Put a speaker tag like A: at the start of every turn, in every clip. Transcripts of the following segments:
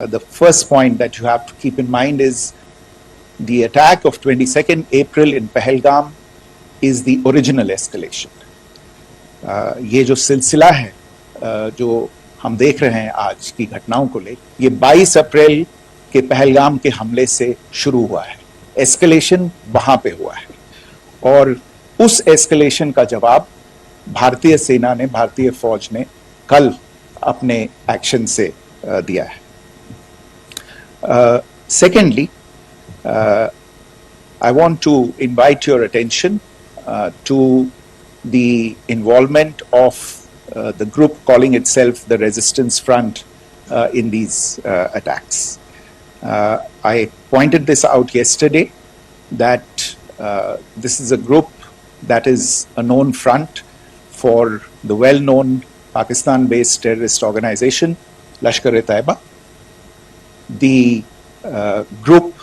A: The first point that you have to keep in mind is the attack of 22nd April in Pahalgam is the original escalation. ये जो सिलसिला है जो हम देख रहे हैं आज की घटनाओं को ले, ये 22 अप्रैल के पहलगाम के हमले से शुरू हुआ है. एस्केलेशन वहां पे हुआ है और उस एस्केलेशन का जवाब भारतीय सेना ने, भारतीय फौज ने कल अपने एक्शन से दिया है. Secondly, I want to invite your attention to the involvement of the group calling itself the Resistance Front in these attacks. I pointed this out yesterday that this is a group that is a known front for the well-known Pakistan-based terrorist organization, Lashkar-e-Taiba. The group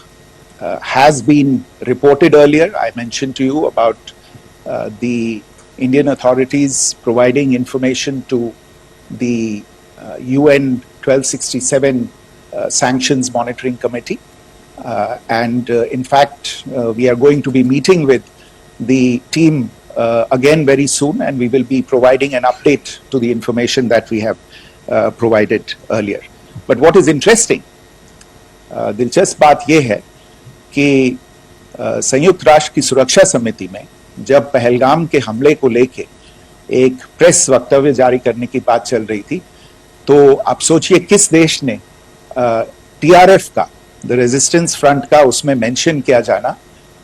A: has been reported earlier. I mentioned to you about the Indian authorities providing information to the UN 1267 Sanctions Monitoring Committee. In fact, we are going to be meeting with the team again very soon, and we will be providing an update to the information that we have provided earlier. But what is interesting, दिलचस्प बात यह है कि संयुक्त राष्ट्र की सुरक्षा समिति में जब पहलगाम के हमले को लेके एक प्रेस वक्तव्य जारी करने की बात चल रही थी, तो आप सोचिए किस देश ने टीआरएफ का, द रेजिस्टेंस फ्रंट का उसमें मेंशन किया जाना,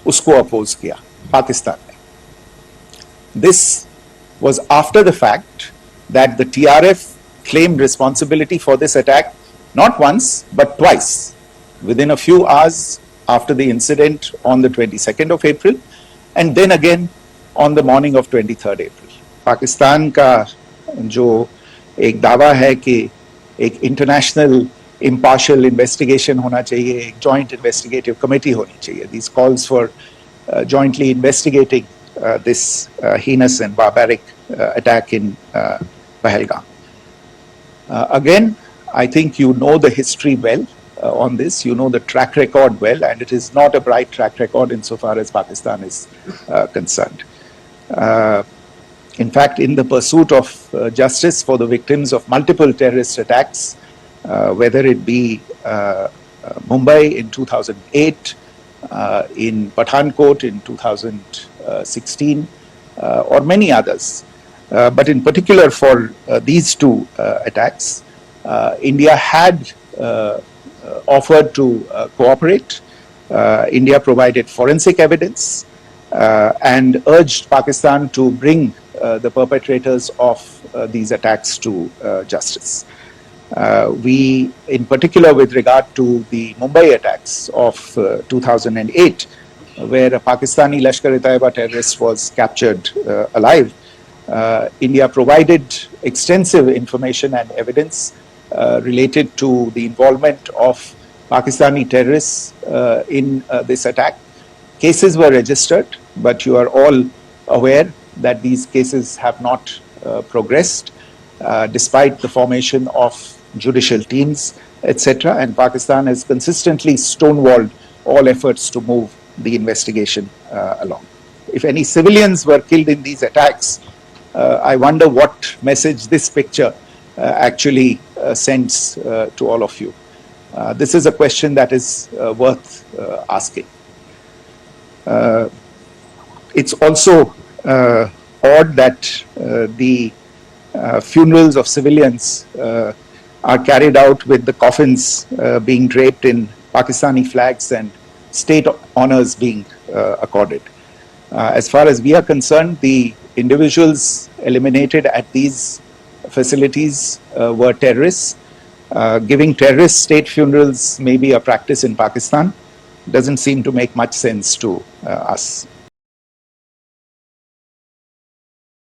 A: उसको अपोज किया, पाकिस्तान ने. This was after the fact that the TRF claimed responsibility for this attack not once but twice, within a few hours after the incident on the 22nd of April, and then again on the morning of 23rd April. Pakistan का जो एक दावा है कि एक international impartial investigation होना चाहिए, एक joint investigative committee होनी चाहिए. These calls for jointly investigating this heinous and barbaric attack in Pahalgam. Again, I think you know the history well on this. You know the track record well, and it is not a bright track record insofar as Pakistan is concerned. In fact, in the pursuit of justice for the victims of multiple terrorist attacks, whether it be Mumbai in 2008, in Pathankot in 2016, or many others. But in particular for these two attacks, India had offered to cooperate. India provided forensic evidence and urged Pakistan to bring the perpetrators of these attacks to justice. We, in particular with regard to the Mumbai attacks of 2008, where a Pakistani Lashkar-e-Taiba terrorist was captured alive, India provided extensive information and evidence related to the involvement of Pakistani terrorists in this attack. Cases were registered, but you are all aware that these cases have not progressed despite the formation of judicial teams, etc. And Pakistan has consistently stonewalled all efforts to move the investigation along. If any civilians were killed in these attacks, I wonder what message this picture actually sends to all of you. This is a question that is worth asking. It's also odd that the funerals of civilians are carried out with the coffins being draped in Pakistani flags and state honors being accorded. As far as we are concerned, the individuals eliminated at these facilities were terrorists. Giving terrorist state funerals may be a practice in Pakistan. Doesn't seem to make much sense to us.